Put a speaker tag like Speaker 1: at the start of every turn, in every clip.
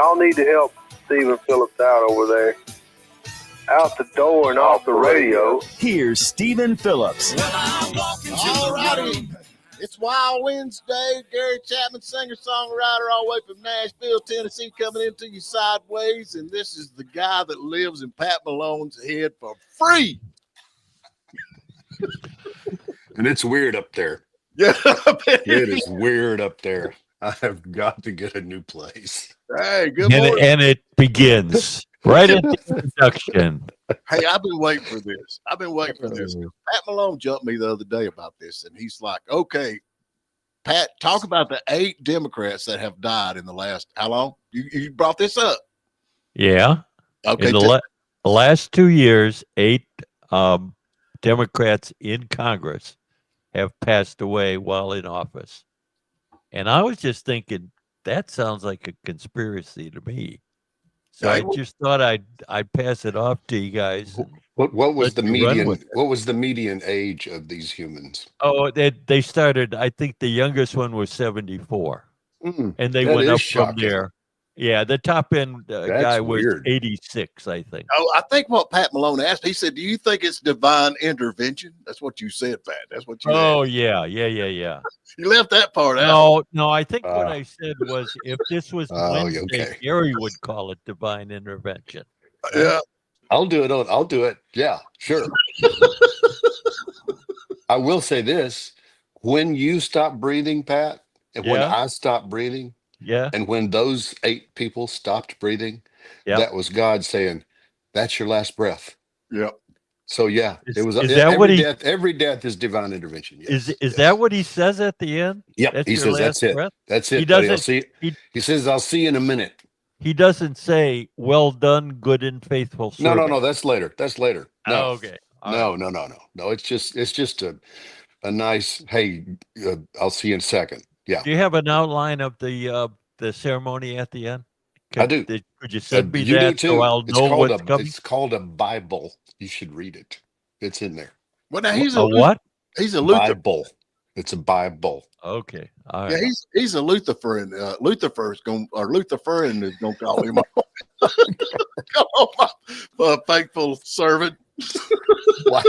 Speaker 1: Y'all need to help Steven Phillips out over there. Out the door and off the radio.
Speaker 2: Here's Steven Phillips.
Speaker 3: All righty. It's Wild Wednesday. Gary Chapman, singer-songwriter, all the way from Nashville, Tennessee, coming into you sideways. And this is the guy that lives in Pat Malone's head for free.
Speaker 4: And it's weird up there.
Speaker 3: Yeah,
Speaker 4: it is weird up there. I have got to get a new place.
Speaker 3: Hey, good morning.
Speaker 5: And it begins right at the introduction.
Speaker 3: Hey, I've been waiting for this. Pat Malone jumped me the other day about this, and he's like, okay, Pat, talk about the 8 Democrats that have died in the last, how long? You brought this up.
Speaker 5: Yeah.
Speaker 3: Okay.
Speaker 5: In the last 2 years, 8 Democrats in Congress have passed away while in office. And I was just thinking, that sounds like a conspiracy to me. So I just thought I'd pass it off to you guys.
Speaker 4: What was the median? What was the median age of these humans?
Speaker 5: Oh, they started. I think the youngest one was 74, and they went up from there. Yeah, the top end guy was 86, I think.
Speaker 3: Oh, I think what Pat Malone asked, he said, "Do you think it's divine intervention?" That's what you said, Pat. That's what you.
Speaker 5: Oh,
Speaker 3: asked.
Speaker 5: yeah.
Speaker 3: You left that part out.
Speaker 5: No. I think what I said was, if this was Wednesday, Gary would call it divine intervention.
Speaker 3: Yeah,
Speaker 4: I'll do it. I'll do it. Yeah, sure. I will say this: when you stop breathing, Pat, and when I stopped breathing.
Speaker 5: Yeah.
Speaker 4: And when those 8 people stopped breathing, that was God saying, "That's your last breath."
Speaker 3: Yep.
Speaker 4: So it was.
Speaker 5: Is that what
Speaker 4: every death is divine intervention. Yes.
Speaker 5: Is that what he says at the end?
Speaker 4: Yeah. He says that's it.
Speaker 5: Breath?
Speaker 4: That's it.
Speaker 5: He doesn't.
Speaker 4: He says, "I'll see you in a minute."
Speaker 5: He doesn't say, "Well done, good and faithful servant."
Speaker 4: No. That's later. No.
Speaker 5: Oh, okay.
Speaker 4: No. It's just a nice. Hey, I'll see you in a second. Yeah.
Speaker 5: Do you have an outline of the ceremony at the end?
Speaker 4: I do.
Speaker 5: Could you send me
Speaker 4: you
Speaker 5: that
Speaker 4: do too.
Speaker 5: so I'll know what's coming?
Speaker 4: It's called a Bible. You should read it. It's in there.
Speaker 3: Well, now he's
Speaker 5: a what?
Speaker 3: He's a Luther.
Speaker 4: Bible. It's a Bible.
Speaker 5: Okay. All right.
Speaker 3: Yeah, he's a Luciferin. Luciferin is gonna call him. Come on, my faithful servant.
Speaker 4: Wow.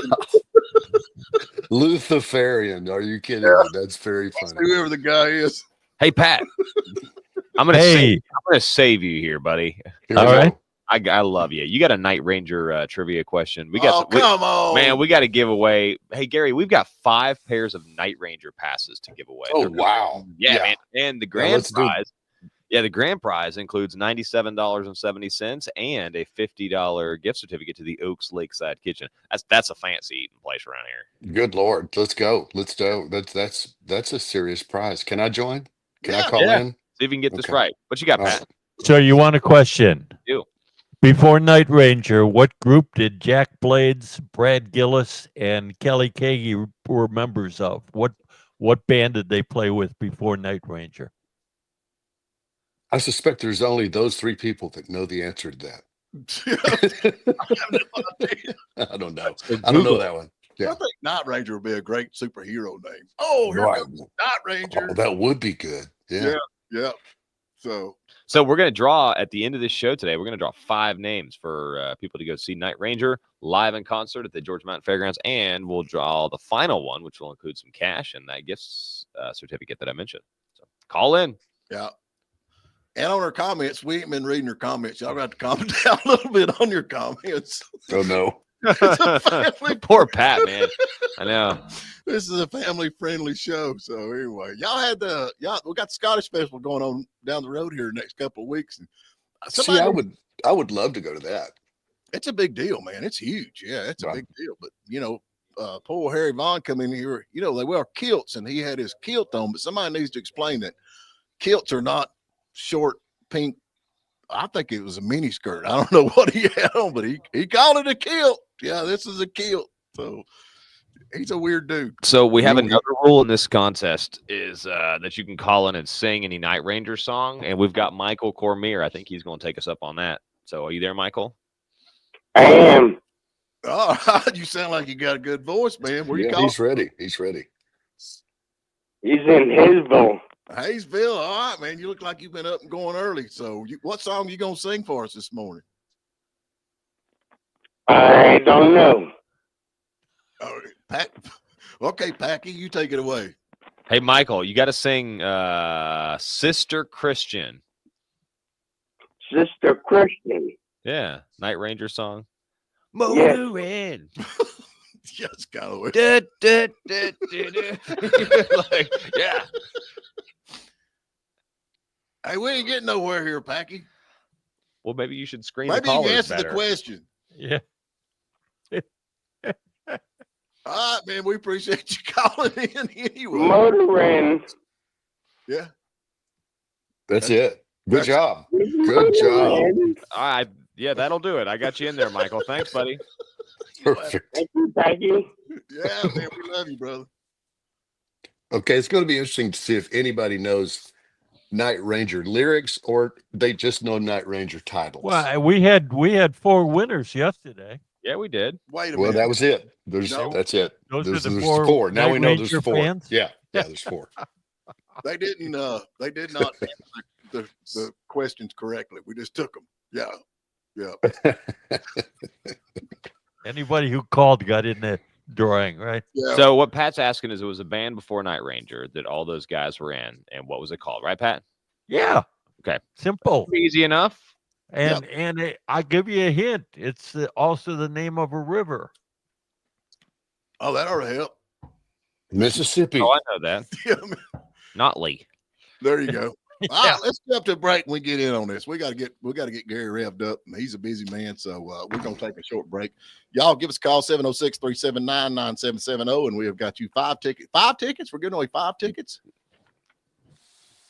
Speaker 4: Luciferian. Are you kidding me? That's very funny.
Speaker 3: Whoever the guy is.
Speaker 6: Hey, Pat. I'm gonna save you here, buddy.
Speaker 5: All right.
Speaker 6: I love you. You got a Night Ranger trivia question.
Speaker 3: Come on,
Speaker 6: man. We got to give away. Hey, Gary, we've got 5 pairs of Night Ranger passes to give away.
Speaker 4: Oh, wow.
Speaker 6: Yeah, man. And the grand prize. Yeah, the grand prize includes $97.70 and a $50 gift certificate to the Oaks Lakeside Kitchen. That's a fancy eating place around here.
Speaker 4: Good Lord, let's go. That's a serious prize. Can I join? Can I call in?
Speaker 6: See if you can get this right. What you got, Pat?
Speaker 5: So you want a question?
Speaker 6: You.
Speaker 5: Before Night Ranger, what group did Jack Blades, Brad Gillis, and Kelly Kagi were members of? What band did they play with before Night Ranger?
Speaker 4: I suspect there's only those 3 people that know the answer to that. I don't know. I don't know that one. Yeah.
Speaker 3: I think Night Ranger would be a great superhero name. Oh, here comes Night Ranger.
Speaker 4: Oh, that would be good. Yeah.
Speaker 6: So we're going to draw at the end of this show today. We're going to draw 5 names for people to go see Night Ranger live in concert at the Georgia Mountain Fairgrounds, and we'll draw the final one, which will include some cash and that gift certificate that I mentioned. So call in.
Speaker 3: Yeah. And on her comments, we ain't been reading her comments. Y'all got to comment down a little bit on your comments.
Speaker 4: Oh, no.
Speaker 6: Poor Pat, man. I know.
Speaker 3: This is a family-friendly show. So anyway, we got the Scottish Festival going on down the road here the next couple of weeks. And
Speaker 4: I would love to go to that.
Speaker 3: It's a big deal, man. It's huge. Yeah, it's a big deal. But poor Harry Vaughn come in here. They wear kilts, and he had his kilt on. But somebody needs to explain that kilts are not short pink. I think it was a mini skirt. I don't know what he had on, but he called it a kilt. Yeah, this is a kilt. So he's a weird dude.
Speaker 6: So we have another rule in this contest is that you can call in and sing any Night Ranger song, and we've got Michael Cormier. I think he's going to take us up on that. So are you there, Michael?
Speaker 7: I am.
Speaker 3: Oh, you sound like you got a good voice, man. Where you calling?
Speaker 4: He's ready. He's ready.
Speaker 7: He's in Hillsville.
Speaker 3: Hayesville. All right, man. You look like you've been up and going early. So, what song you gonna sing for us this morning?
Speaker 7: I don't know.
Speaker 3: All right, Okay, Packy, you take it away.
Speaker 6: Hey, Michael, you got to sing Sister Christian.
Speaker 7: Sister Christian.
Speaker 6: Yeah, Night Ranger song.
Speaker 7: Yes.
Speaker 6: Motorin.
Speaker 3: Yes, kind of.
Speaker 6: Like, yeah.
Speaker 3: Hey, we ain't getting nowhere here, Packy.
Speaker 6: Well, maybe you should screen
Speaker 3: Maybe
Speaker 6: the
Speaker 3: you
Speaker 6: callers
Speaker 3: can answer
Speaker 6: better.
Speaker 3: the question.
Speaker 5: Yeah.
Speaker 3: All right, man. We appreciate you calling in anyway.
Speaker 7: Motorin.
Speaker 3: Yeah.
Speaker 4: That's it. Good
Speaker 3: That's-
Speaker 4: job. Good job.
Speaker 6: All right. Yeah, that'll do it. I got you in there, Michael. Thanks, buddy.
Speaker 4: Perfect.
Speaker 7: Thank you, Packy.
Speaker 3: Yeah, man. We love you, brother.
Speaker 4: Okay, it's going to be interesting to see if anybody knows Night Ranger lyrics or they just know Night Ranger titles.
Speaker 5: Well, we had 4 winners yesterday.
Speaker 6: Yeah, we did.
Speaker 3: Wait a
Speaker 4: Well,
Speaker 3: minute.
Speaker 4: that was it.
Speaker 3: No.
Speaker 4: That's it.
Speaker 5: Those
Speaker 4: There's
Speaker 5: are the
Speaker 4: there's
Speaker 5: 4
Speaker 4: Now
Speaker 5: Night
Speaker 4: we know
Speaker 5: Ranger
Speaker 4: there's 4.
Speaker 5: fans?
Speaker 4: Yeah, there's 4.
Speaker 3: They did not answer the questions correctly. We just took them. Yeah.
Speaker 5: Anybody who called got in the drawing, right?
Speaker 3: Yeah.
Speaker 6: So what Pat's asking is, it was a band before Night Ranger that all those guys were in, and what was it called, right, Pat?
Speaker 5: Yeah.
Speaker 6: Okay.
Speaker 5: Simple.
Speaker 6: Easy enough.
Speaker 5: And I give you a hint. It's also the name of a river.
Speaker 3: Oh, that ought to help.
Speaker 4: Mississippi.
Speaker 6: Oh, I know that.
Speaker 3: Yeah, man.
Speaker 6: Not Lee.
Speaker 3: There you go. All right, let's get up to a break and we get in on this. We got to get Gary revved up, and he's a busy man, so we're gonna take a short break. Y'all give us a call 706-379-9770, and we have got you 5 tickets. 5 tickets? We're giving away 5 tickets?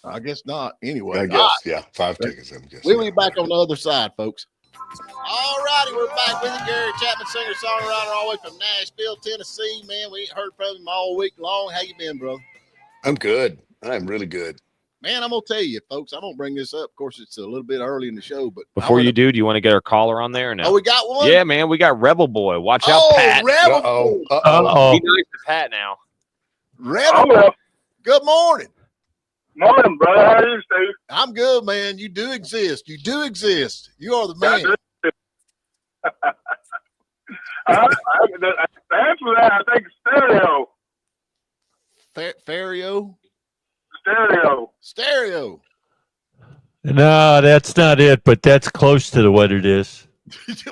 Speaker 3: I guess not. Anyway,
Speaker 4: I guess, yeah, 5 tickets. I'm guessing.
Speaker 3: we'll be back on the other side, folks. All righty, we're back with you, Gary Chapman, singer-songwriter, all the way from Nashville, Tennessee. Man, we ain't heard from him all week long. How you been, brother?
Speaker 4: I'm good. I'm really good.
Speaker 3: Man, I'm gonna tell you, folks. I'm gonna bring this up. Of course, it's a little bit early in the show, but
Speaker 6: Before you do you want to get our caller on there or no?
Speaker 3: Oh, we got one.
Speaker 6: Yeah, man, we got Rebel Boy. Watch out, Pat.
Speaker 3: Rebel.
Speaker 4: Uh-oh.
Speaker 5: Uh-oh.
Speaker 6: Be nice to Pat now.
Speaker 3: Rebel.
Speaker 7: Hello.
Speaker 3: Good morning.
Speaker 7: Morning, brother. How are you, Steve?
Speaker 3: I'm good, man. You do exist. You do exist. You are the man.
Speaker 7: The answer to that, I think, is stereo.
Speaker 3: Fario.
Speaker 7: Stereo.
Speaker 5: No, that's not it, but that's close to what it is.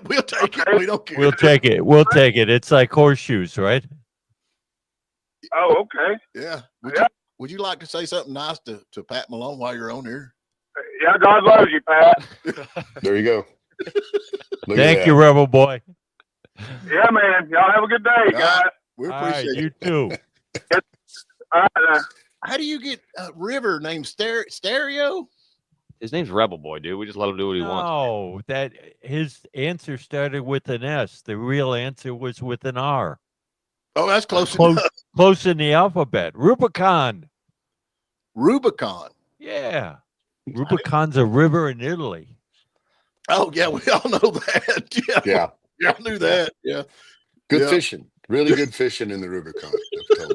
Speaker 3: We'll take it. We don't care.
Speaker 5: We'll take it. We'll take it. It's like horseshoes, right?
Speaker 7: Oh, okay.
Speaker 3: Yeah.
Speaker 7: Yeah.
Speaker 3: Would you like to say something nice to Pat Malone while you're on here?
Speaker 7: Yeah, God loves you, Pat.
Speaker 4: There you go. Look at
Speaker 5: Thank
Speaker 4: that.
Speaker 5: you, Rebel Boy.
Speaker 7: Yeah, man. Y'all have a good day, guys.
Speaker 3: We
Speaker 5: All right,
Speaker 3: appreciate
Speaker 5: you
Speaker 3: it.
Speaker 5: too.
Speaker 7: All right.
Speaker 3: How do you get a river named Stereo?
Speaker 6: His name's Rebel Boy, dude. We just let him do what he wants.
Speaker 5: No, that his answer started with an S. The real answer was with an R.
Speaker 3: Oh, that's close
Speaker 5: Close,
Speaker 3: enough.
Speaker 5: close in the alphabet. Rubicon.
Speaker 3: Rubicon.
Speaker 5: Yeah. Rubicon's a river in Italy.
Speaker 3: Oh, yeah. We all know that. Yeah.
Speaker 4: Yeah.
Speaker 3: Yeah, I knew that. Yeah.
Speaker 4: Good
Speaker 3: Yeah.
Speaker 4: fishing. Really good fishing in the Rubicon. I'm told.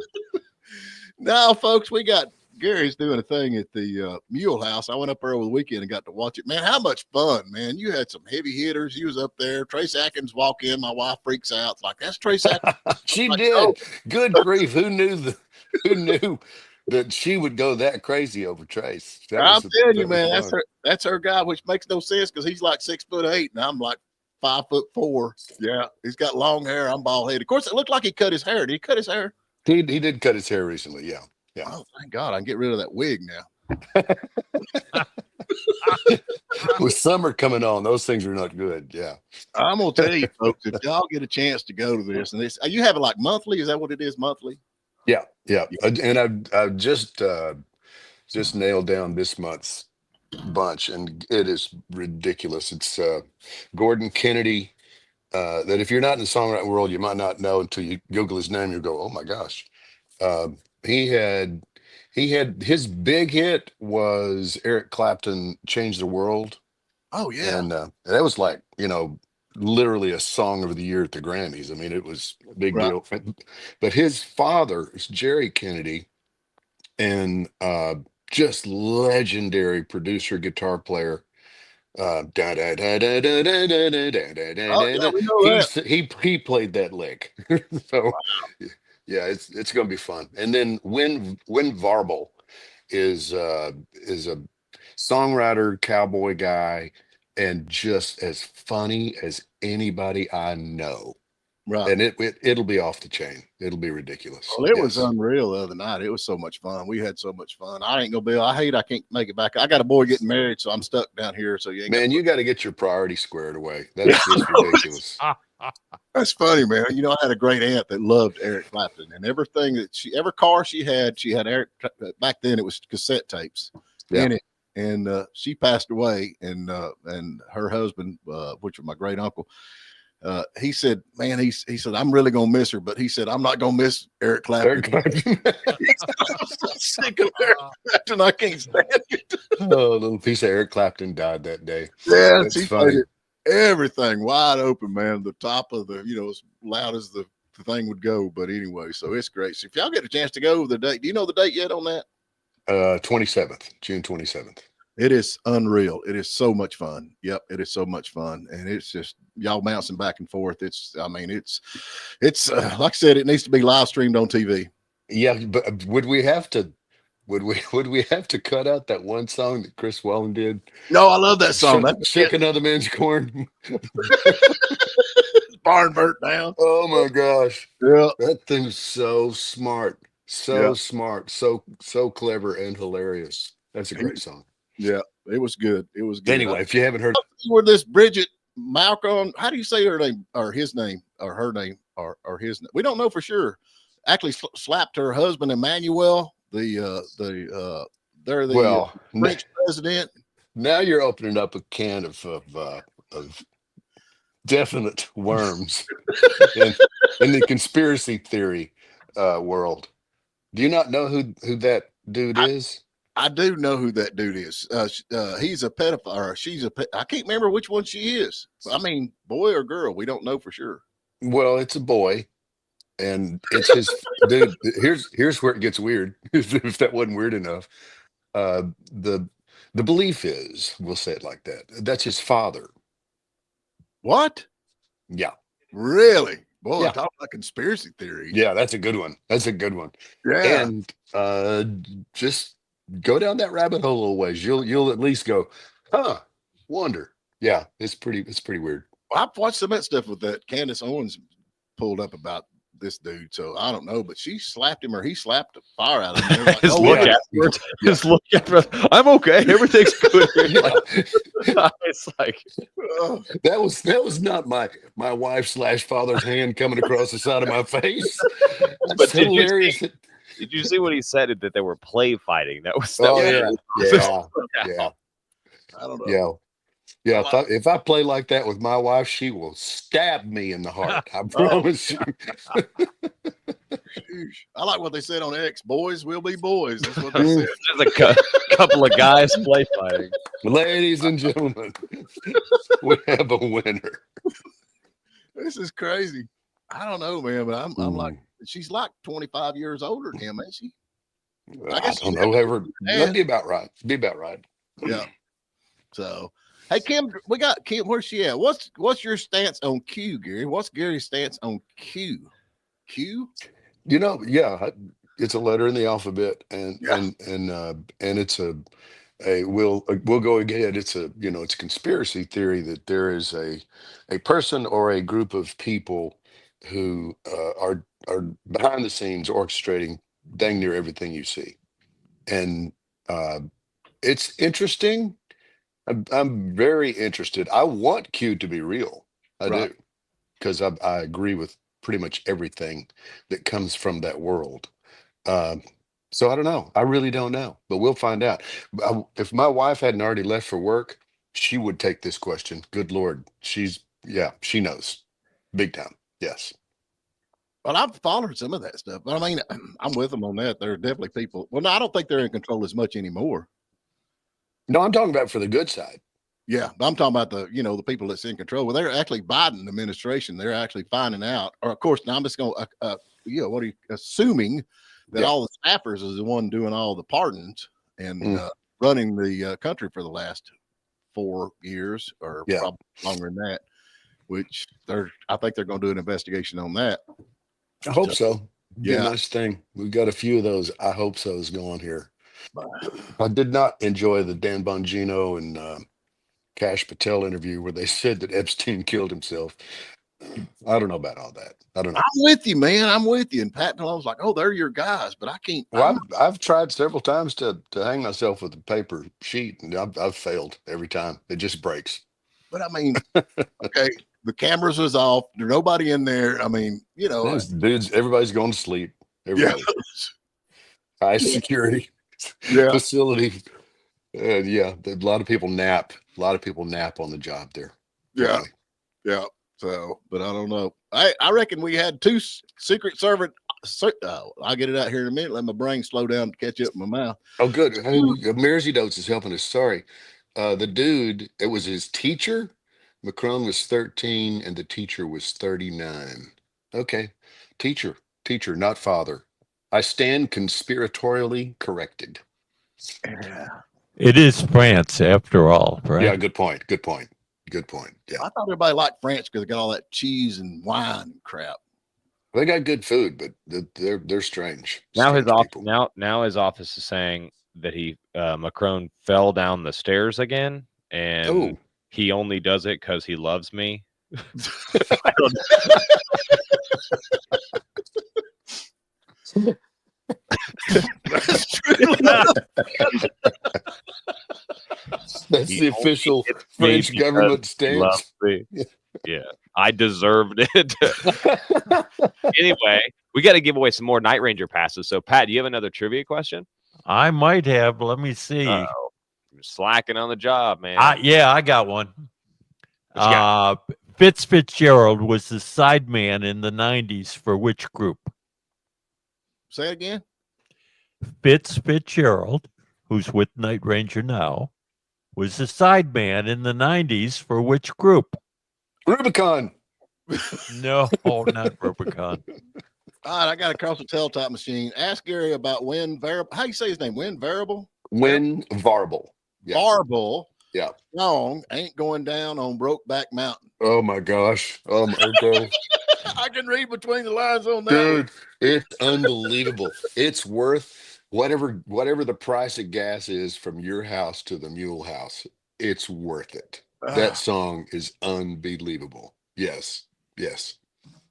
Speaker 3: Now, folks, we got Gary's doing a thing at the Mule House. I went up there over the weekend and got to watch it. Man, how much fun, man. You had some heavy hitters. You was up there. Trace Atkins walk in. My wife freaks out. It's like, that's Trace Atkins.
Speaker 4: She
Speaker 3: Like,
Speaker 4: did.
Speaker 3: oh.
Speaker 4: Good grief. Who knew that she would go that crazy over Trace?
Speaker 3: I'm telling you, man,
Speaker 4: fun.
Speaker 3: that's her guy, which makes no sense because he's like 6'8" and I'm like 5'4". Yeah, he's got long hair. I'm bald headed. Of course, it looked like he cut his hair. Did he cut his hair?
Speaker 4: He did cut his hair recently. Yeah. Yeah.
Speaker 3: Oh, thank God, I can get rid of that wig now.
Speaker 4: With summer coming on, those things are not good. Yeah.
Speaker 3: I'm gonna tell you, folks, if y'all get a chance to go to this, and this, you have it like monthly. Is that what it is? Monthly?
Speaker 4: Yeah. Yeah. And I've just nailed down this month's bunch, and it is ridiculous. It's Gordon Kennedy. That if you're not in the songwriting world, you might not know until you Google his name. You go, oh my gosh. He had his big hit was Eric Clapton, "Change the World."
Speaker 3: Oh yeah.
Speaker 4: And that was like, literally a song of the year at the Grammys. I mean, it was a big
Speaker 3: Right.
Speaker 4: deal. But his father is Jerry Kennedy, and just legendary producer, guitar player.
Speaker 7: Oh, yeah, we know that.
Speaker 4: He played that lick. So yeah, it's gonna be fun. And then Win Varble is a songwriter, cowboy guy, and just as funny as anybody I know.
Speaker 3: Right.
Speaker 4: And it'll be off the chain. It'll be ridiculous.
Speaker 3: Well, it was
Speaker 4: Yes.
Speaker 3: unreal the other night. It was so much fun. We had so much fun. I ain't gonna be. I can't make it back. I got a boy getting married, so I'm stuck down here. So you ain't
Speaker 4: Man, you got to get your priorities squared away. That's just ridiculous.
Speaker 3: That's funny, man. You know, I had a great aunt that loved Eric Clapton, and everything that every car she had Eric. Back then, it was cassette tapes in it, and she passed away, and her husband, which was my great uncle, he said, "Man, he said I'm really gonna miss her, but he said I'm not gonna miss Eric Clapton."
Speaker 4: Eric Clapton.
Speaker 3: I'm so sick of Eric Clapton. I can't stand it.
Speaker 4: Oh, a little piece of Eric Clapton died that day.
Speaker 3: Yeah,
Speaker 4: That's
Speaker 3: she
Speaker 4: funny.
Speaker 3: played it. Everything wide open, man. The top of the, as loud as the thing would go. But anyway, so it's great. So if y'all get a chance to go, the date, do you know the date yet on that?
Speaker 4: 27th, June 27th.
Speaker 3: It is unreal. It is so much fun. Yep, it is so much fun, and it's just y'all bouncing back and forth. It's like I said, it needs to be live streamed on TV.
Speaker 4: Yeah, but would we have to cut out that one song that Chris Wellen did?
Speaker 3: No, I love that song. That's
Speaker 4: Shake Another Man's Corn.
Speaker 3: Barn burnt down.
Speaker 4: Oh my gosh.
Speaker 3: Yeah.
Speaker 4: That thing's so smart. Smart. So clever and hilarious. That's a great song.
Speaker 3: Yeah, it was good. It was good.
Speaker 4: Anyway, if you haven't heard
Speaker 3: where this Bridget Malcolm, how do you say her name or his name or her name or his name? We don't know for sure. Actually slapped her husband Emmanuel, the French president.
Speaker 4: Now you're opening up a can of definite worms in the conspiracy theory world. Do you not know who that dude is?
Speaker 3: I do know who that dude is. He's a pedophile. Or I can't remember which one she is. I mean, boy or girl, we don't know for sure.
Speaker 4: Well, it's a boy, and it's his dude. Here's where it gets weird. If that wasn't weird enough, the belief is, we'll say it like that. That's his father.
Speaker 3: What?
Speaker 4: Yeah.
Speaker 3: Really? Boy,
Speaker 4: Yeah.
Speaker 3: talk about conspiracy theory.
Speaker 4: Yeah, that's a good one.
Speaker 3: Yeah.
Speaker 4: And just go down that rabbit hole a little ways. You'll at least go, wonder. Yeah, it's pretty weird.
Speaker 3: I've watched some of that stuff with that Candace Owens pulled up about this dude, so I don't know, but she slapped him or he slapped the fire out of him. Like,
Speaker 6: His look afterwards. His look afterwards. I'm okay. Everything's good. It's like
Speaker 4: that was not my wife / father's hand coming across the side of my face. That's hilarious.
Speaker 6: Did you see what he said? That they were play fighting. That was
Speaker 4: yeah.
Speaker 3: I don't know.
Speaker 4: Yeah, if I play like that with my wife, she will stab me in the heart. I promise you.
Speaker 3: I like what they said on X. Boys will be boys. That's what they said.
Speaker 6: There's a couple of guys play fighting.
Speaker 4: Ladies and gentlemen, we have a winner.
Speaker 3: This is crazy. I don't know, man, but I'm like, she's like 25 years older than him, ain't she?
Speaker 4: I don't know. That'd be about right.
Speaker 3: Yeah. So, hey, Kim, we got Kim. Where's she at? What's your stance on Q, Gary? What's Gary's stance on Q? Q?
Speaker 4: It's a letter in the alphabet, and it's we'll go ahead. It's a conspiracy theory that there is a person or a group of people who are behind the scenes orchestrating dang near everything you see, and it's interesting. I'm very interested. I want Q to be real. I do, because I agree with pretty much everything that comes from that world. So I don't know. I really don't know, but we'll find out. If my wife hadn't already left for work, she would take this question. Good Lord. She knows big time. Yes.
Speaker 3: Well, I've followed some of that stuff, but I mean, I'm with them on that. There are definitely people. Well, no, I don't think they're in control as much anymore.
Speaker 4: No, I'm talking about for the good side.
Speaker 3: Yeah, but I'm talking about the people that's in control. Well, they're actually Biden administration. They're actually finding out, or of course, now I'm just going to, what are you assuming that all the staffers is the one doing all the pardons, and running the country for the last 4 years, or probably longer than that. Which I think they're going to do an investigation on that.
Speaker 4: I hope so. Be
Speaker 3: Yeah.
Speaker 4: a nice thing. We've got a few of those I hope so's going here. I did not enjoy the Dan Bongino and Cash Patel interview where they said that Epstein killed himself. I don't know about all that. I don't know.
Speaker 3: I'm with you, man. I'm with you. And Pat Malone's like, oh, they're your guys, but I can't.
Speaker 4: Well, I've tried several times to hang myself with a paper sheet, and I've failed every time. It just breaks.
Speaker 3: But I mean, okay, the cameras was off. There's nobody in there. I mean,
Speaker 4: Dudes, everybody's going to sleep. Everybody. High security facility. A lot of people nap. A lot of people nap on the job there.
Speaker 3: Yeah. So, but I don't know. I reckon we had 2 Secret Servant. I'll get it out here in a minute. Let my brain slow down to catch up in my mouth.
Speaker 4: Oh, good. Mirzidotes is helping us. Sorry. The dude, it was his teacher. Macron was 13 and the teacher was 39. Okay. Teacher, not father. I stand conspiratorially corrected.
Speaker 3: Yeah.
Speaker 5: It is France after all, right?
Speaker 4: Yeah, good point. Yeah.
Speaker 3: I thought everybody liked France because they got all that cheese and wine and crap.
Speaker 4: They got good food, but they're strange.
Speaker 6: Now
Speaker 4: Strange
Speaker 6: his office is saying that Macron fell down the stairs again, and he only does it because he loves me.
Speaker 3: That's true.
Speaker 4: That's the official French government stance.
Speaker 6: Yeah, I deserved it. Anyway, we got to give away some more Night Ranger passes. So, Pat, do you have another trivia question?
Speaker 5: I might have. Let me see.
Speaker 6: Uh-oh. You're slacking on the job, man.
Speaker 5: I got one. Fitzgerald was the sideman in the 90s for which group?
Speaker 3: Say it again.
Speaker 5: Fitzgerald, who's with Night Ranger now, was the sideman in the 90s for which group?
Speaker 4: Rubicon.
Speaker 5: No, not Rubicon.
Speaker 3: All right, I got across the tell-top machine. Ask Gary about Win Variable. How do you say his name? Win Variable?
Speaker 4: Win Varble.
Speaker 3: Yeah. Varble.
Speaker 4: Yeah.
Speaker 3: Song ain't going down on Brokeback Mountain.
Speaker 4: Oh my gosh. Oh my god.
Speaker 3: I can read between the lines on that.
Speaker 4: Dude, it's unbelievable. It's worth whatever the price of gas is from your house to the Mule House. It's worth it. That song is unbelievable. Yes.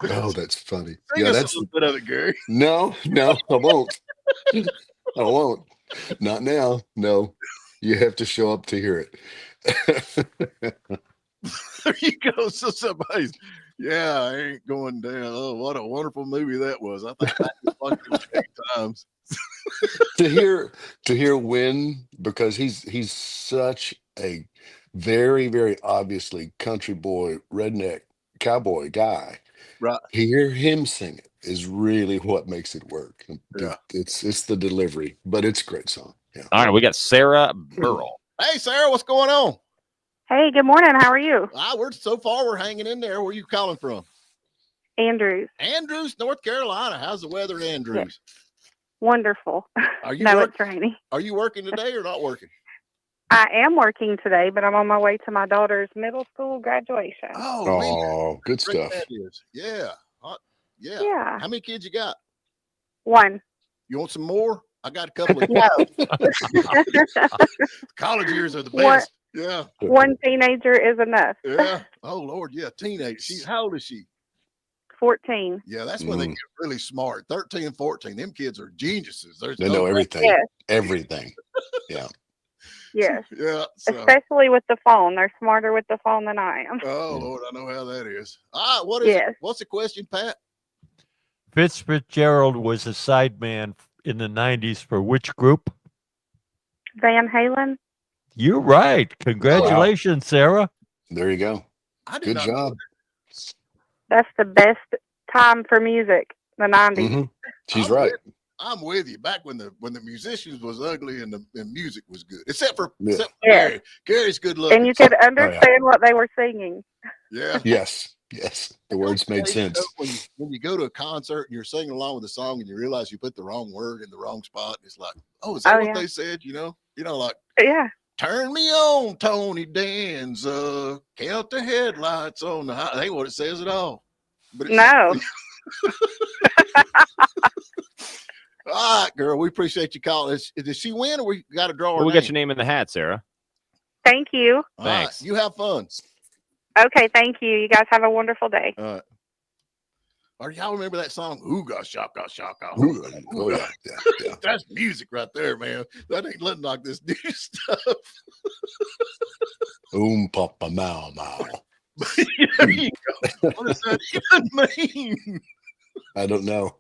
Speaker 4: Oh, that's funny.
Speaker 3: Sing us a little bit of it, Gary.
Speaker 4: No, I won't. I won't. Not now. No. You have to show up to hear it.
Speaker 3: There you go. So somebody's, I ain't going down. Oh, what a wonderful movie that was. I think I watched it 8 times.
Speaker 4: to hear Win, because he's such a very, very obviously country boy, redneck cowboy guy.
Speaker 3: Right.
Speaker 4: Hear him sing it is really what makes it work.
Speaker 3: Yeah.
Speaker 4: It's the delivery, but it's a great song. Yeah.
Speaker 6: All right, we got Sarah Burrell.
Speaker 3: Hey, Sarah, what's going on?
Speaker 8: Hey, good morning. How are you?
Speaker 3: We're hanging in there. Where are you calling from?
Speaker 8: Andrews.
Speaker 3: Andrews, North Carolina. How's the weather in Andrews?
Speaker 8: Wonderful.
Speaker 3: Are you
Speaker 8: it's rainy.
Speaker 3: Are you working today or not working?
Speaker 8: I am working today, but I'm on my way to my daughter's middle school graduation.
Speaker 3: Oh,
Speaker 4: good stuff.
Speaker 3: That is. Yeah.
Speaker 8: Yeah.
Speaker 3: How many kids you got?
Speaker 8: 1.
Speaker 3: You want some more? I got a couple of
Speaker 8: No.
Speaker 3: college years are the best. Yeah.
Speaker 8: 1 teenager is enough.
Speaker 3: Yeah. Oh Lord, yeah. Teenage. How old is she?
Speaker 8: 14.
Speaker 3: Yeah, that's when they get really smart. 13 and 14. Them kids are geniuses.
Speaker 4: They know everything.
Speaker 8: Yes.
Speaker 4: Everything. Yeah.
Speaker 8: Yes.
Speaker 3: Yeah.
Speaker 8: Especially with the phone. They're smarter with the phone than I am.
Speaker 3: Oh Lord, I know how that is. What is it? What's the question, Pat?
Speaker 5: Fitzgerald was a sideman in the 90s for which group?
Speaker 8: Van Halen.
Speaker 5: You're right. Congratulations, Sarah.
Speaker 4: There you go. Good job.
Speaker 8: That's the best time for music, the 90s.
Speaker 4: Mm-hmm. She's right.
Speaker 3: I'm with you. Back when the musicians was ugly and the music was good, except for
Speaker 8: Gary.
Speaker 3: Gary's good looking.
Speaker 8: And you could understand what they were singing.
Speaker 3: Yeah.
Speaker 4: Yes. The words made sense.
Speaker 3: When you go to a concert and you're singing along with the song and you realize you put the wrong word in the wrong spot, it's like, is that what they said? You know? You know, like
Speaker 8: Yeah.
Speaker 3: turn me on, Tony Danza. Count the headlights on the high. That ain't what it says at all. But it's
Speaker 8: No.
Speaker 3: all right, girl. We appreciate you calling. Did she win, or we got to draw her
Speaker 6: Well, we
Speaker 3: name?
Speaker 6: got your name in the hat, Sarah.
Speaker 8: Thank you.
Speaker 3: All right,
Speaker 6: Thanks.
Speaker 3: you have fun.
Speaker 8: Okay, thank you. You guys have a wonderful day.
Speaker 3: All right. Or y'all remember that song? Ooga shaka shaka.
Speaker 4: Oh
Speaker 3: Ooga.
Speaker 4: yeah.
Speaker 3: That's music right there, man. That ain't nothing like this new stuff.
Speaker 4: Papa Mau Mau.
Speaker 3: There you go. What does that even mean?
Speaker 4: I don't know.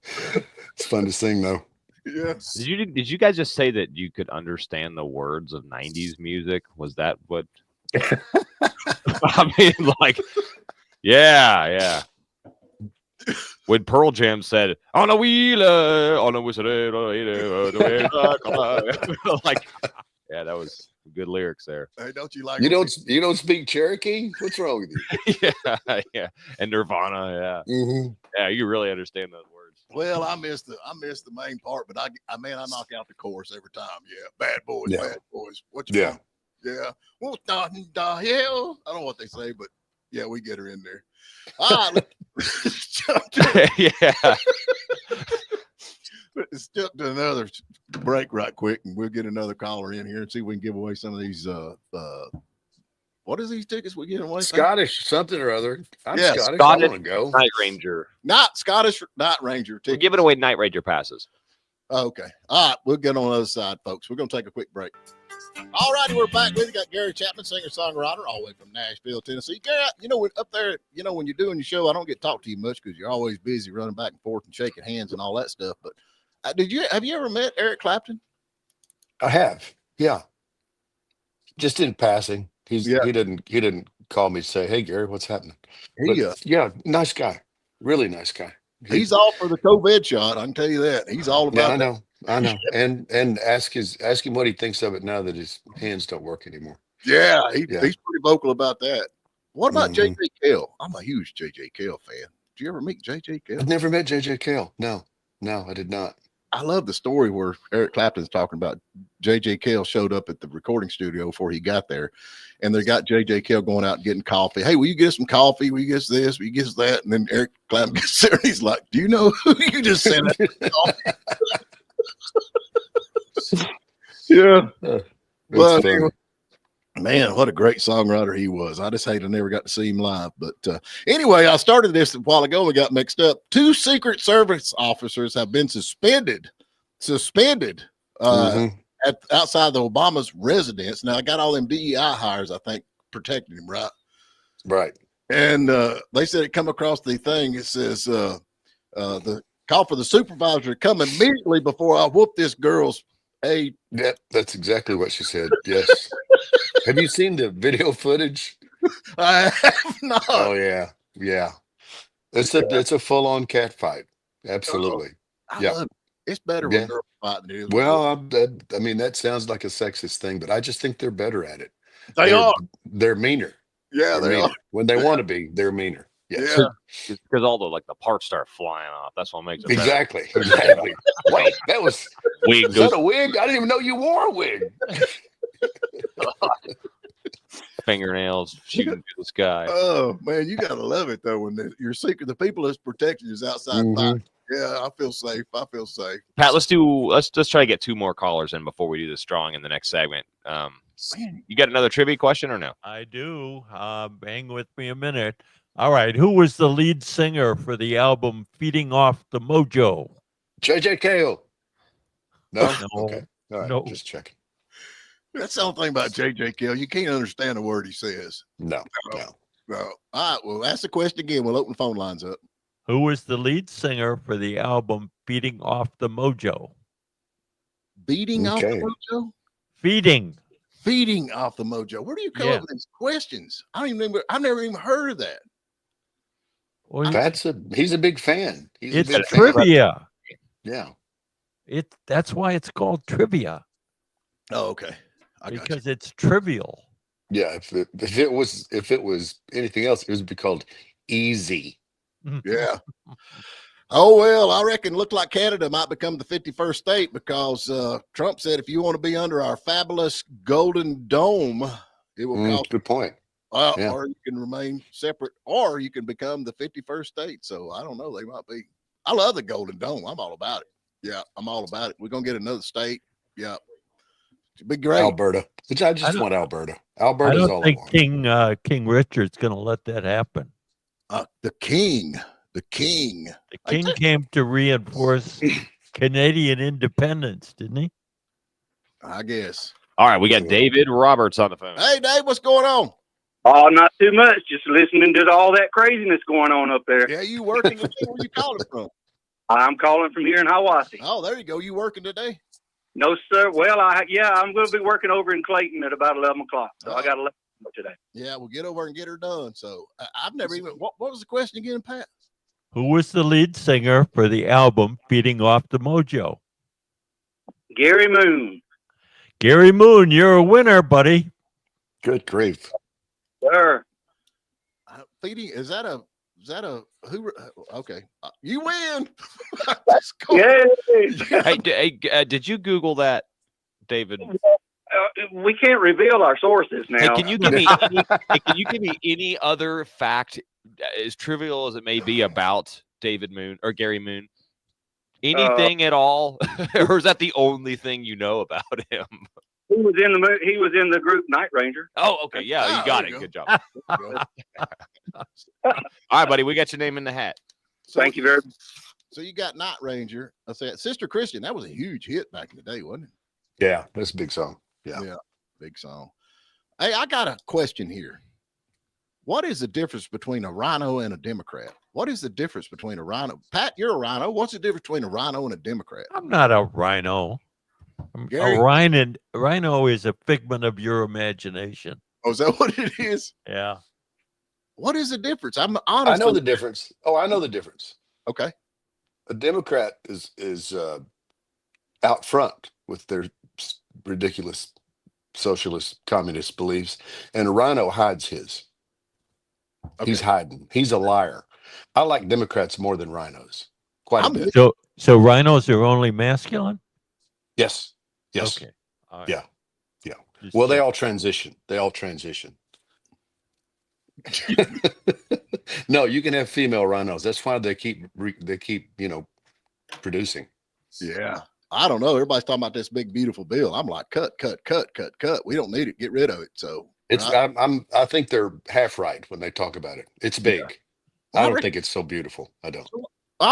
Speaker 4: It's fun to sing though.
Speaker 3: Yeah.
Speaker 6: Did you guys just say that you could understand the words of 90s music? Was that what? I mean, like, yeah. When Pearl Jam said on a wheeler, on a whistle, like, yeah, that was good lyrics there.
Speaker 3: Hey, don't you like
Speaker 4: You don't speak Cherokee? What's wrong with you?
Speaker 6: yeah, and Nirvana, yeah, you really understand those words.
Speaker 3: Well, I missed the main part, but I knock out the chorus every time. Yeah, bad boys. What you want? Yeah. What the hell? I don't know what they say, but yeah, we get her in there. All right, let's jump let's jump to another break right quick, and we'll get another caller in here and see if we can give away some of these. What is these tickets we giving away?
Speaker 4: Scottish something or other. I'm Scottish. I
Speaker 6: Scottish
Speaker 4: want to go.
Speaker 6: Night Ranger.
Speaker 3: Not Scottish Night Ranger tickets.
Speaker 6: We're giving away Night Ranger passes.
Speaker 3: Okay. All right. We'll get on the other side, folks. We're going to take a quick break. All righty. We're back with you. Got Gary Chapman, singer-songwriter, all the way from Nashville, Tennessee. Gary, up there, when you're doing your show, I don't get to talk to you much because you're always busy running back and forth and shaking hands and all that stuff. But have you ever met Eric Clapton?
Speaker 4: I have. Yeah. Just in passing. He didn't call me to say, "Hey Gary, what's happening?" Yeah, nice guy. Really nice guy.
Speaker 3: He's all for the COVID shot. I can tell you that. He's all about
Speaker 4: I know. And ask him what he thinks of it now that his hands don't work anymore.
Speaker 3: Yeah, he's pretty vocal about that. What about JJ Cale? I'm a huge JJ Cale fan. Did you ever meet JJ Cale?
Speaker 4: I've never met JJ Cale. No, I did not.
Speaker 3: I love the story where Eric Clapton's talking about JJ Cale showed up at the recording studio before he got there, and they got JJ Cale going out and getting coffee. Hey, will you get us some coffee? Will you get us this? Will you get us that? And then Eric Clapton gets there and he's like, "Do you know who you just sent that?" Yeah. But anyway, man, what a great songwriter he was. I just hate I never got to see him live. But anyway, I started this a while ago. We got mixed up. 2 Secret Service officers have been suspended outside the Obama's residence. Now, I got all them DEI hires, I think, protecting him, right?
Speaker 4: Right.
Speaker 3: And they said it come across the thing. It says the call for the supervisor to come immediately before I whoop this girl's a.
Speaker 4: Yeah, that's exactly what she said. Yes. Have you seen the video footage?
Speaker 3: I have not.
Speaker 4: Oh yeah. It's a full on cat fight. Absolutely.
Speaker 3: I love it. It's better when girls fight than it is.
Speaker 4: Well, I mean that sounds like a sexist thing, but I just think they're better at it. They're meaner.
Speaker 3: Yeah, they are.
Speaker 4: When they want to be, they're meaner. Yes.
Speaker 6: Yeah, because all the parts start flying off. That's what makes it
Speaker 4: exactly. Wait, that was
Speaker 6: wig.
Speaker 4: Is that a wig? I didn't even know you wore a wig.
Speaker 6: Fingernails shooting through the sky.
Speaker 3: Oh man, you gotta love it though when you're secret. The people that's protecting you is outside. Yeah, I feel safe.
Speaker 6: Pat, let's try to get 2 more callers in before we do this drawing in the next segment. You got another trivia question or no?
Speaker 5: I do. Hang with me a minute. All right. Who was the lead singer for the album Feeding Off the Mojo?
Speaker 4: JJ Cale. No?
Speaker 5: No.
Speaker 4: Okay. All right.
Speaker 5: No.
Speaker 4: Just checking.
Speaker 3: That's the only thing about JJ Cale. You can't understand a word he says.
Speaker 4: No.
Speaker 3: All right. Well, ask the question again. We'll open the phone lines up.
Speaker 5: Who was the lead singer for the album Feeding Off the Mojo?
Speaker 3: Beating off the mojo?
Speaker 5: Feeding
Speaker 3: off the mojo. Where do you come up with these questions? I never even heard of that.
Speaker 5: Well,
Speaker 4: he's a big fan.
Speaker 5: It's trivia.
Speaker 4: Yeah.
Speaker 5: That's why it's called trivia.
Speaker 3: Oh, okay.
Speaker 5: Because it's trivial.
Speaker 4: Yeah. If it was anything else, it would be called easy.
Speaker 3: Yeah. Oh, well, I reckon it looked like Canada might become the 51st state because Trump said if you want to be under our fabulous golden dome, it will cost.
Speaker 4: Good point. Yeah.
Speaker 3: Or you can remain separate, or you can become the 51st state. So I don't know. They might be. I love the golden dome. I'm all about it. Yeah, I'm all about it. We're going to get another state. Yeah. It'd be great.
Speaker 4: Alberta. I just want Alberta.
Speaker 5: I
Speaker 4: Alberta's all
Speaker 5: don't
Speaker 4: I
Speaker 5: think
Speaker 4: want.
Speaker 5: King Richard's going to let that happen.
Speaker 3: The king.
Speaker 5: The king came to reinforce Canadian independence, didn't he?
Speaker 3: I guess.
Speaker 6: All right, we got David Roberts on the phone.
Speaker 3: Hey, Dave, what's going on?
Speaker 7: Oh, not too much. Just listening to all that craziness going on up there.
Speaker 3: Yeah, you working today? Where you calling from?
Speaker 7: I'm calling from here in Hiawassee.
Speaker 3: Oh, there you go. You working today?
Speaker 7: No, sir. Well, I'm going to be working over in Clayton at about 11 o'clock. So I got 11 today.
Speaker 3: Yeah, we'll get over and get her done. So I've never even. What was the question again, Pat?
Speaker 5: Who was the lead singer for the album Feeding Off the Mojo?
Speaker 7: Gary Moon.
Speaker 5: Gary Moon, you're a winner, buddy.
Speaker 4: Good grief.
Speaker 7: Sir.
Speaker 3: Feeding, is that a who? Okay, you win.
Speaker 7: Yay.
Speaker 6: Hey, did you Google that, David?
Speaker 7: We can't reveal our sources now.
Speaker 6: Hey, can you give me any other fact, as trivial as it may be, about David Moon or Gary Moon? Anything at all, or is that the only thing you know about him?
Speaker 7: He was in the group Night Ranger.
Speaker 6: Oh, okay, yeah, you got it. Good job. All right, buddy, we got your name in the hat.
Speaker 3: So,
Speaker 7: thank you very much.
Speaker 3: So you got Night Ranger. I said Sister Christian. That was a huge hit back in the day, wasn't it?
Speaker 4: Yeah, that's a big song. Yeah,
Speaker 3: big song. Hey, I got a question here. What is the difference between a rhino and a Democrat? What is the difference between a rhino? Pat, you're a rhino. What's the difference between a rhino and a Democrat?
Speaker 5: I'm not a rhino.
Speaker 3: Gary?
Speaker 5: A rhino is a figment of your imagination.
Speaker 3: Oh, is that what it is?
Speaker 5: Yeah.
Speaker 3: What is the difference? I'm honest.
Speaker 4: I know the difference. Oh, I know the difference.
Speaker 3: Okay.
Speaker 4: A Democrat is out front with their ridiculous socialist communist beliefs, and a rhino hides his. Okay. He's hiding. He's a liar. I like Democrats more than rhinos. Quite a bit.
Speaker 5: So rhinos are only masculine?
Speaker 4: Yes.
Speaker 5: Okay.
Speaker 4: Right. Yeah. Well, they all transition. No, you can have female rhinos. That's why they keep producing.
Speaker 3: Yeah. I don't know. Everybody's talking about this big beautiful bill. I'm like, cut. We don't need it. Get rid of it. So
Speaker 4: it's I think they're half right when they talk about it. It's big. Yeah. I don't think it's so beautiful. I don't.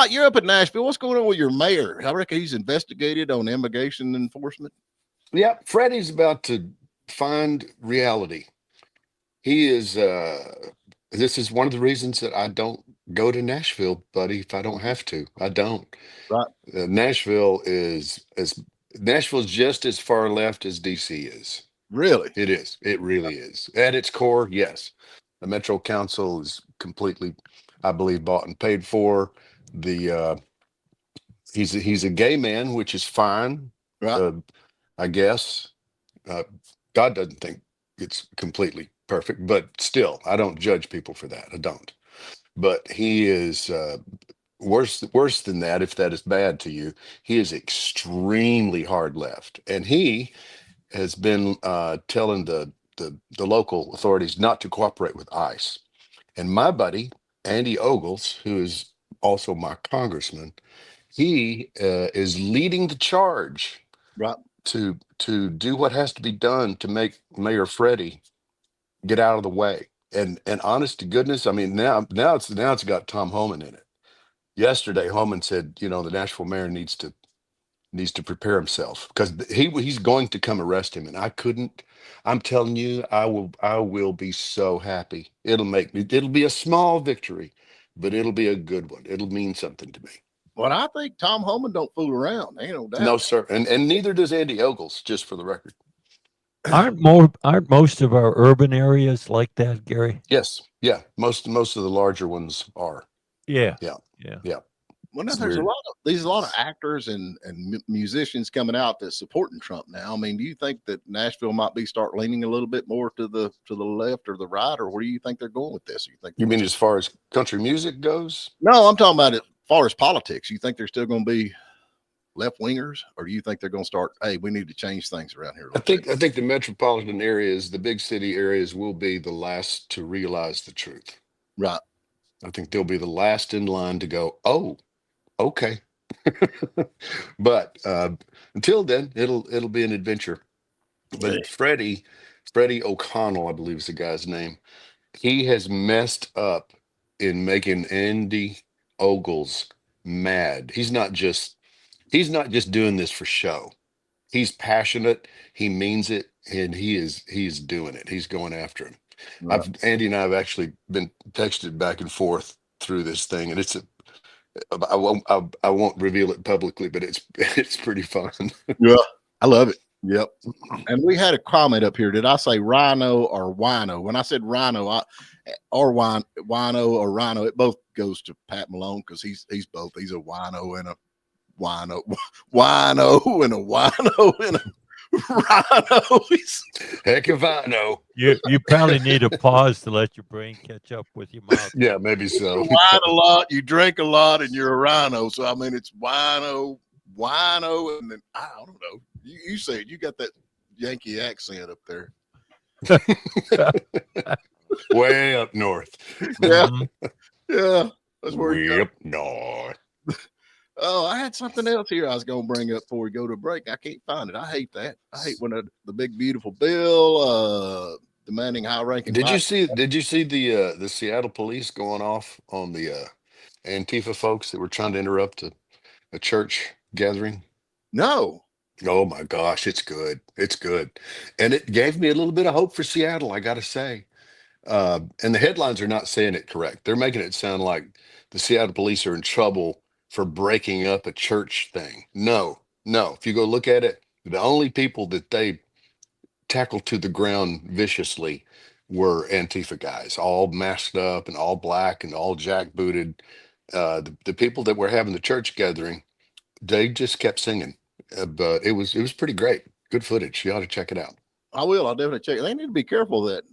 Speaker 3: You're up in Nashville. What's going on with your mayor? I reckon he's investigated on immigration enforcement.
Speaker 4: Yeah, Freddie's about to find reality. He is. This is one of the reasons that I don't go to Nashville, buddy. If I don't have to, I don't.
Speaker 3: Right.
Speaker 4: Nashville's just as far left as DC is.
Speaker 3: Really?
Speaker 4: It is. It really is. At its core, yes. The Metro Council is completely, I believe, bought and paid for. He's a gay man, which is fine.
Speaker 3: Right.
Speaker 4: I guess. God doesn't think it's completely perfect, but still, I don't judge people for that. I don't. But he is worse than that. If that is bad to you, he is extremely hard left, and he has been telling the local authorities not to cooperate with ICE. And my buddy Andy Ogles, who is also my congressman, he is leading the charge,
Speaker 3: right,
Speaker 4: to do what has to be done to make Mayor Freddie get out of the way. And honest to goodness, I mean, now it's got Tom Homan in it. Yesterday, Homan said, the Nashville mayor needs to prepare himself because he's going to come arrest him. And I'm telling you, I will be so happy. It'll be a small victory, but it'll be a good one. It'll mean something to me.
Speaker 3: Well, I think Tom Homan don't fool around. Ain't no doubt.
Speaker 4: No, sir. And neither does Andy Ogles, just for the record.
Speaker 5: Aren't most of our urban areas like that, Gary?
Speaker 4: Yes. Yeah. Most of the larger ones are.
Speaker 5: Yeah.
Speaker 3: Well, now there's a lot of actors and musicians coming out that's supporting Trump now. I mean, do you think that Nashville might start leaning a little bit more to the left or the right, or where do you think they're going with this?
Speaker 4: You mean as far as country music goes?
Speaker 3: No, I'm talking about it. As far as politics, you think there's still going to be left wingers, or do you think they're going to start? Hey, we need to change things around here.
Speaker 4: I think the metropolitan areas, the big city areas, will be the last to realize the truth.
Speaker 3: Right.
Speaker 4: I think they'll be the last in line to go, oh, okay. But until then, it'll be an adventure. But Freddie O'Connell, I believe is the guy's name. He has messed up in making Andy Ogles mad. He's not just doing this for show. He's passionate, he means it, and he's doing it. He's going after him.
Speaker 3: Right.
Speaker 4: Andy and I have actually been texted back and forth through this thing, and I won't reveal it publicly, but it's pretty fun.
Speaker 3: Yeah, I love it. Yep. And we had a comment up here. Did I say rhino or wino? When I said rhino, wino or rhino, it both goes to Pat Malone because he's both. He's a wino and a wino and a wino and a rhino.
Speaker 4: Heck if I know.
Speaker 5: You probably need a pause to let your brain catch up with your mouth.
Speaker 4: Yeah, maybe so.
Speaker 3: You wine a lot, you drink a lot, and you're a rhino. So I mean, it's wino, and then I don't know. You say it. You got that Yankee accent up there.
Speaker 4: Way up north.
Speaker 3: Yeah, yeah. That's where you
Speaker 4: way up north.
Speaker 3: Oh, I had something else here I was going to bring up before we go to break. I can't find it. I hate that. I hate when the big beautiful bill demanding high ranking.
Speaker 4: Did you see the Seattle police going off on the Antifa folks that were trying to interrupt a church gathering?
Speaker 3: No.
Speaker 4: Oh my gosh, it's good. It's good. And it gave me a little bit of hope for Seattle, I got to say. And the headlines are not saying it correct. They're making it sound like the Seattle police are in trouble for breaking up a church thing. No. If you go look at it, the only people that they tackled to the ground viciously were Antifa guys, all masked up and all black and all jackbooted. The people that were having the church gathering, they just kept singing. But it was pretty great. Good footage. You ought to check it out.
Speaker 3: I will. I'll definitely check it. They need to be careful of that.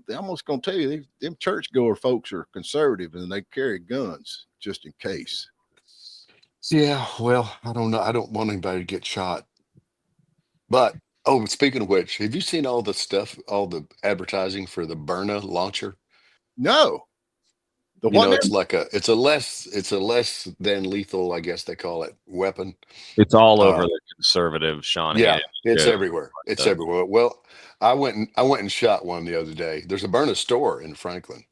Speaker 3: They're almost going to tell you, them churchgoer folks are conservative and they carry guns just in case.
Speaker 4: Yeah, well, I don't know. I don't want anybody to get shot. But, speaking of which, have you seen all the stuff, all the advertising for the Byrna launcher?
Speaker 3: No.
Speaker 4: It's a less than lethal, I guess they call it, weapon.
Speaker 6: It's all over the conservative Sean.
Speaker 4: Yeah, it's everywhere. It's everywhere. Well, I went and shot one the other day. There's a Byrna store in Franklin,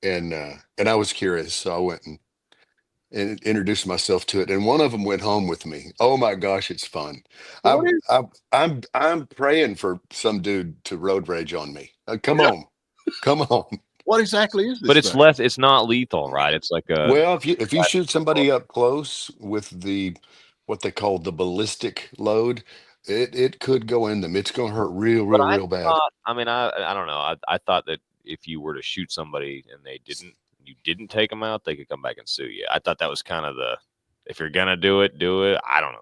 Speaker 4: and I was curious, so I went and introduced myself to it. And one of them went home with me. Oh my gosh, it's fun. I'm praying for some dude to road rage on me. Come on.
Speaker 3: What exactly is this?
Speaker 6: But it's it's not lethal, right? It's like a
Speaker 4: if you shoot somebody up close with what they call the ballistic load, it could go in them. It's going to hurt real bad.
Speaker 6: I don't know. I thought that if you were to shoot somebody and you didn't take them out, they could come back and sue you. I thought that was kind of if you're gonna do it. I don't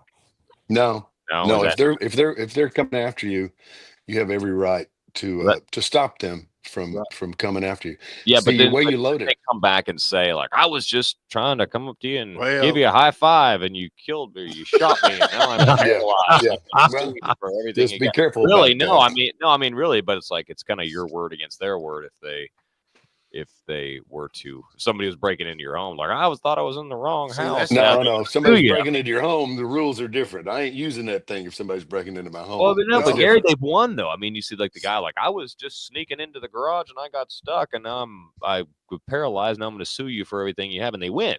Speaker 6: know.
Speaker 4: No. If they're coming after you, you have every right to stop them from coming after you.
Speaker 6: Yeah,
Speaker 4: but
Speaker 6: the
Speaker 4: way you load it,
Speaker 6: they come back and say like, I was just trying to come up to you and give you a high five, and you killed me, you shot me, and now I'm paralyzed.
Speaker 4: Well,
Speaker 6: for everything.
Speaker 4: Just be careful.
Speaker 6: Really, no, I mean, really, but it's like it's kind of your word against their word if they were to, if somebody was breaking into your home, like thought I was in the wrong house.
Speaker 4: No. If somebody's breaking into your home, the rules are different. I ain't using that thing if somebody's breaking into my home.
Speaker 6: Well, but Gary, they've won though. I mean, you see, like the guy, like I was just sneaking into the garage and I got stuck, and now I was paralyzed. Now I'm going to sue you for everything you have, and they win.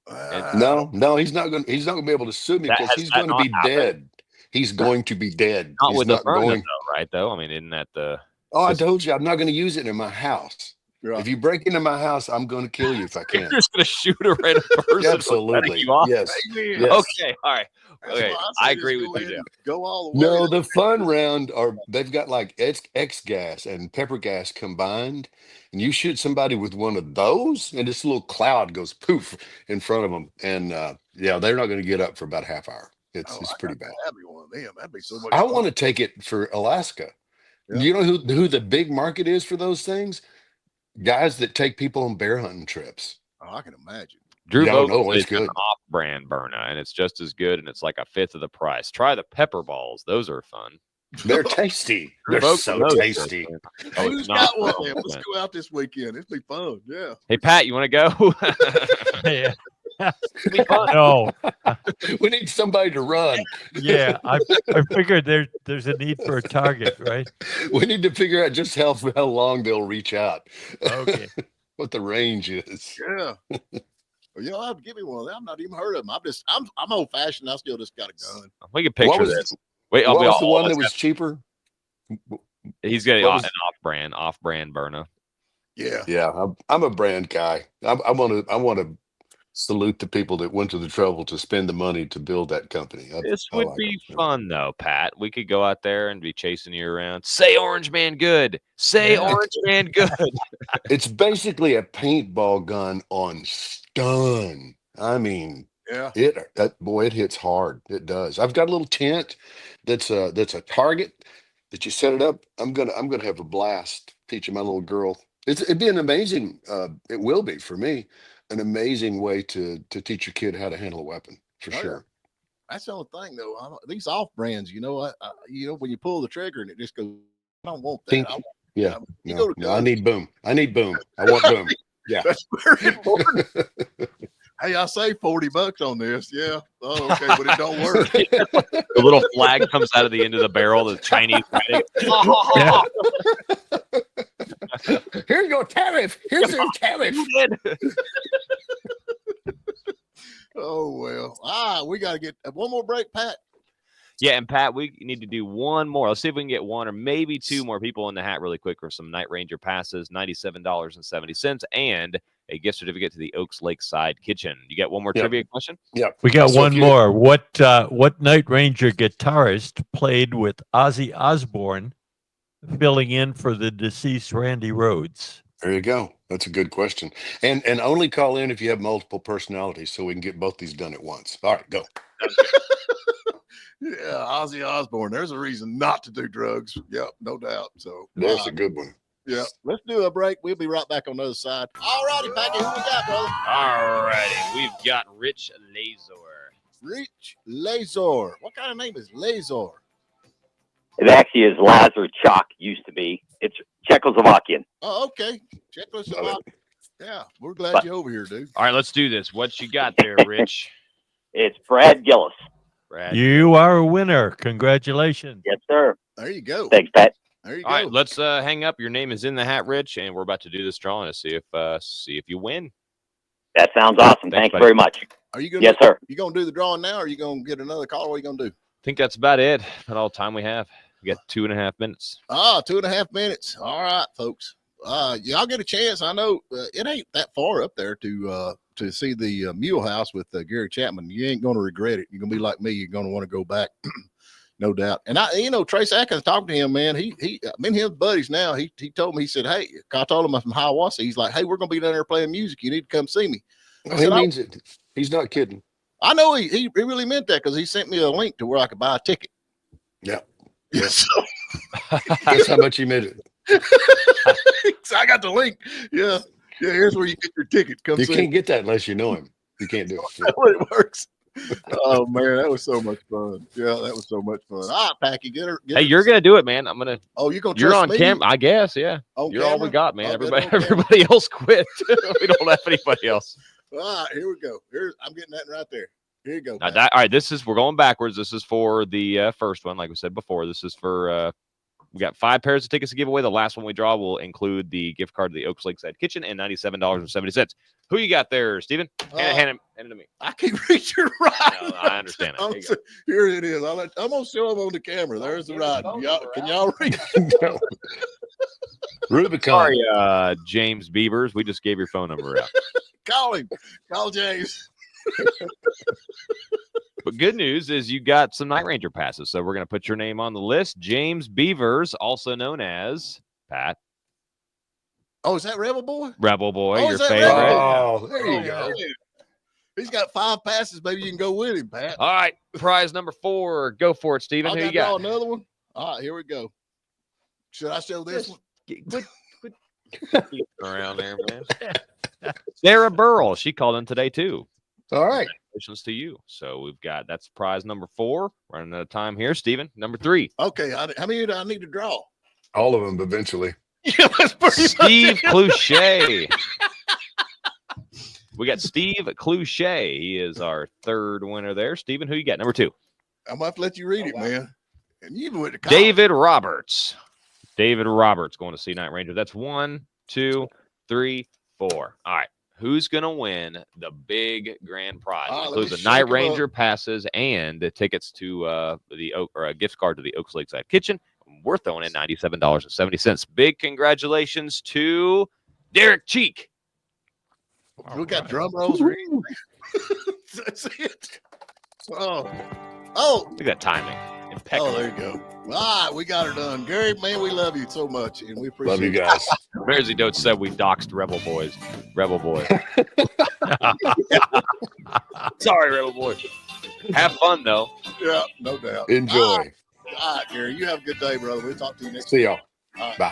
Speaker 4: No, he's not going to be able to sue me because he's going to be dead. He's going to be dead.
Speaker 6: Not with the Byrna, though, right? Though, I mean, isn't that the?
Speaker 4: Oh, I told you, I'm not going to use it in my house. Right. If you break into my house, I'm going to kill you if I can.
Speaker 6: You're just going to shoot a random person.
Speaker 4: Absolutely.
Speaker 6: Yes. Okay. All right. Okay. I agree with you. There.
Speaker 3: Go all the way.
Speaker 4: No, the fun round they've got like X gas and pepper gas combined, and you shoot somebody with one of those, and this little cloud goes poof in front of them, and they're not going to get up for about a half hour. It's pretty bad.
Speaker 3: That'd be so much.
Speaker 4: I want to take it for Alaska. Yeah. You know who the big market is for those things? Guys that take people on bear hunting trips.
Speaker 3: Oh, I can imagine.
Speaker 6: Drew
Speaker 4: Yeah,
Speaker 6: Vogel
Speaker 4: no, it's
Speaker 6: is an
Speaker 4: good.
Speaker 6: off-brand Berna, and it's just as good, and it's like a fifth of the price. Try the pepper balls; those are fun.
Speaker 4: They're tasty.
Speaker 6: Drew
Speaker 4: They're
Speaker 6: Vogel
Speaker 4: so
Speaker 6: knows this,
Speaker 4: tasty.
Speaker 6: man.
Speaker 3: Hey,
Speaker 6: Oh,
Speaker 3: who's
Speaker 6: it's not
Speaker 3: got one?
Speaker 6: fun,
Speaker 3: Then? Let's
Speaker 6: man.
Speaker 3: go out this weekend. It'll be fun. Yeah.
Speaker 6: Hey, Pat, you want to go?
Speaker 5: Yeah.
Speaker 6: It'll be fun.
Speaker 5: No.
Speaker 4: We need somebody to run.
Speaker 5: Yeah. I figured there's a need for a target, right?
Speaker 4: We need to figure out just how long they'll reach out.
Speaker 5: Okay.
Speaker 4: What the range is.
Speaker 3: Yeah. Well, you know, I'll give me one of them. I've not even heard of them. I'm old fashioned. I still just got a gun.
Speaker 6: We can
Speaker 4: What
Speaker 6: picture
Speaker 4: was,
Speaker 6: this. Wait,
Speaker 4: what
Speaker 6: we
Speaker 4: was the
Speaker 6: all
Speaker 4: one
Speaker 6: of
Speaker 4: that
Speaker 6: us
Speaker 4: was cheaper?
Speaker 6: he's got
Speaker 4: what was-
Speaker 6: an off-brand Berna.
Speaker 3: Yeah.
Speaker 4: Yeah, I'm a brand guy. I want to salute the people that went to the trouble to spend the money to build that company.
Speaker 6: This
Speaker 4: I
Speaker 6: would
Speaker 4: like
Speaker 6: be
Speaker 4: them.
Speaker 6: fun, though, Pat. We could go out there and be chasing you around. Say Orange Man good. Say
Speaker 5: Yeah.
Speaker 6: Orange Man good.
Speaker 4: It's basically a paintball gun on stun. I mean,
Speaker 3: Yeah.
Speaker 4: it hits hard. It does. I've got a little tent that's a target that you set it up. I'm gonna have a blast teaching my little girl. It'd be an amazing. It will be for me an amazing way to teach your kid how to handle a weapon for
Speaker 3: Oh, yeah.
Speaker 4: sure.
Speaker 3: That's the only thing, though. These off brands, you know, when you pull the trigger and it just goes, I don't want that.
Speaker 4: Think,
Speaker 3: I want,
Speaker 4: yeah,
Speaker 3: you
Speaker 4: no,
Speaker 3: go to
Speaker 4: no, I
Speaker 3: guns.
Speaker 4: need boom. I need boom. I want boom. Yeah.
Speaker 3: That's very important. Hey, I saved $40 on this. Yeah. Oh, okay, but it don't work.
Speaker 6: The little flag comes out of the end of the barrel. The Chinese writing.
Speaker 4: Here's your tariff. Here's your tariff.
Speaker 3: Oh well. We got to get one more break, Pat.
Speaker 6: Yeah, and Pat, we need to do one more. Let's see if we can get one or maybe two more people in the hat really quick for some Night Ranger passes, $97.70, and a gift certificate to the Oaks Lakeside Kitchen. You got one more trivia question?
Speaker 4: Yeah.
Speaker 5: We got
Speaker 4: So if
Speaker 5: one
Speaker 4: you-
Speaker 5: more. What Night Ranger guitarist played with Ozzy Osbourne filling in for the deceased Randy Rhoads?
Speaker 4: There you go. That's a good question. And only call in if you have multiple personalities so we can get both these done at once. All right, go.
Speaker 3: Yeah, Ozzy Osbourne. There's a reason not to do drugs. Yep, no doubt. So
Speaker 4: There's a good one.
Speaker 3: yeah, let's do a break. We'll be right back on the other side. All righty, Packy, who we got, brother?
Speaker 6: All righty. We've got Rich Lazor.
Speaker 3: Rich Lazor. What kind of name is Lazor?
Speaker 9: It actually is Lazar Chalk, used to be. It's Czechoslovakian.
Speaker 3: Oh, okay.
Speaker 4: Love
Speaker 3: Yeah, we're glad you're over here, dude.
Speaker 6: All right, let's do this. What you got there, Rich?
Speaker 9: It's Brad Gillis.
Speaker 6: Brad.
Speaker 5: You are a winner. Congratulations.
Speaker 9: Yes, sir.
Speaker 3: There you go.
Speaker 9: Thanks, Pat.
Speaker 3: There you
Speaker 6: All
Speaker 3: go.
Speaker 6: right, let's hang up. Your name is in the hat, Rich, and we're about to do this drawing to see if you win.
Speaker 9: That sounds awesome.
Speaker 6: Thanks,
Speaker 9: Thank you
Speaker 6: buddy.
Speaker 9: very much.
Speaker 3: Are you gonna?
Speaker 9: Yes, sir.
Speaker 3: You gonna do the drawing now, or are you gonna get another call? What are you gonna do?
Speaker 6: I think that's about it. About all the time we have. We got 2.5 minutes.
Speaker 3: 2.5 minutes. All right, folks. Y'all get a chance. I know it ain't that far up there to see the Mule House with Gary Chapman. You ain't gonna regret it. You're gonna be like me. You're gonna want to go back, no doubt. And Trace Atkins talked to him, man. He me and him buddies now. He told me, he said, hey, I told him I'm from Hiawassee. He's like, hey, we're gonna be down there playing music. You need to come see me. I
Speaker 4: He
Speaker 3: said,
Speaker 4: means it. He's not kidding.
Speaker 3: I know he really meant that because he sent me a link to where I could buy a ticket.
Speaker 4: Yeah.
Speaker 3: Yes.
Speaker 4: That's how much he made it.
Speaker 3: So I got the link. Yeah. Yeah. Here's where you get your ticket. Come
Speaker 4: You
Speaker 3: see.
Speaker 4: can't get that unless you know him. You can't do it.
Speaker 3: That's how it works. Oh man, that was so much fun. Yeah, that was so much fun. All right, Packy, get her.
Speaker 6: Hey, you're gonna do it, man. I'm gonna.
Speaker 3: Oh, you're gonna.
Speaker 6: You're
Speaker 3: trust
Speaker 6: on
Speaker 3: me?
Speaker 6: camera, I guess. Yeah,
Speaker 3: On
Speaker 6: you're all we
Speaker 3: camera?
Speaker 6: got, man.
Speaker 3: I'll get on
Speaker 6: Everybody else quit. We don't have anybody else.
Speaker 3: All right, here we go. I'm getting that right there. Here you go.
Speaker 6: Now,
Speaker 3: Pat.
Speaker 6: all right, we're going backwards. This is for the first one, like we said before. This is for we got 5 pairs of tickets to give away. The last one we draw will include the gift card to the Oaks Lakeside Kitchen and $97.70. Who you got there, Steven? Hand it to me.
Speaker 3: I can't reach your right.
Speaker 6: No, I understand it. There you go.
Speaker 3: Here it is. I'm gonna show them on the camera. There's the right. Can y'all read?
Speaker 4: No. Rubicon.
Speaker 6: Sorry, James Beavers. We just gave your phone number out.
Speaker 3: Call him. Call James.
Speaker 6: But good news is you got some Night Ranger passes. So we're going to put your name on the list. James Beavers, also known as Pat.
Speaker 3: Oh, is that Rebel Boy?
Speaker 6: Rebel Boy,
Speaker 3: Oh,
Speaker 6: your
Speaker 3: is that
Speaker 6: favorite.
Speaker 3: Rebel?
Speaker 4: Oh, there you go.
Speaker 3: Yeah. He's got 5 passes. Maybe you can go with him, Pat.
Speaker 6: All right, prize number 4. Go for it, Steven. Who you got?
Speaker 3: Another one. All right, here we go. Should I show this one?
Speaker 6: Quit around there, man. Sarah Burrell, she called in today too.
Speaker 4: All right.
Speaker 6: Congratulations to you. So that's prize number 4. Running out of time here. Steven, number 3.
Speaker 3: Okay, how many do I need to draw?
Speaker 4: All of them eventually.
Speaker 3: Yeah, that's pretty
Speaker 6: Steve Cluchet. We got Steve Cluchet. He is our 3rd winner there. Steven, who you got? Number 2.
Speaker 3: I'm going to let you read it, man. And you even went to college.
Speaker 6: David Roberts. David Roberts going to see Night Ranger. That's 1, 2, 3, 4. All right. Who's going to win the big grand prize? It includes a Night Ranger passes and the tickets to a gift card to the Oaks Lakeside Kitchen. We're throwing in $97.70. Big congratulations to Derek Cheek.
Speaker 3: We got drum rolls ready. That's it. Oh,
Speaker 6: look at that timing. Impeccable.
Speaker 3: Oh, there you go. All right, we got her done. Gary, man, we love you so much, and we appreciate
Speaker 4: Love you guys.
Speaker 6: Mersey Dote said we doxed Rebel Boys. Rebel Boys. Sorry, Rebel Boys. Have fun, though.
Speaker 3: Yeah, no doubt.
Speaker 4: Enjoy.
Speaker 3: All right, Gary, you have a good day, brother. We'll talk to you next
Speaker 4: See y'all.
Speaker 3: All right.
Speaker 4: Bye.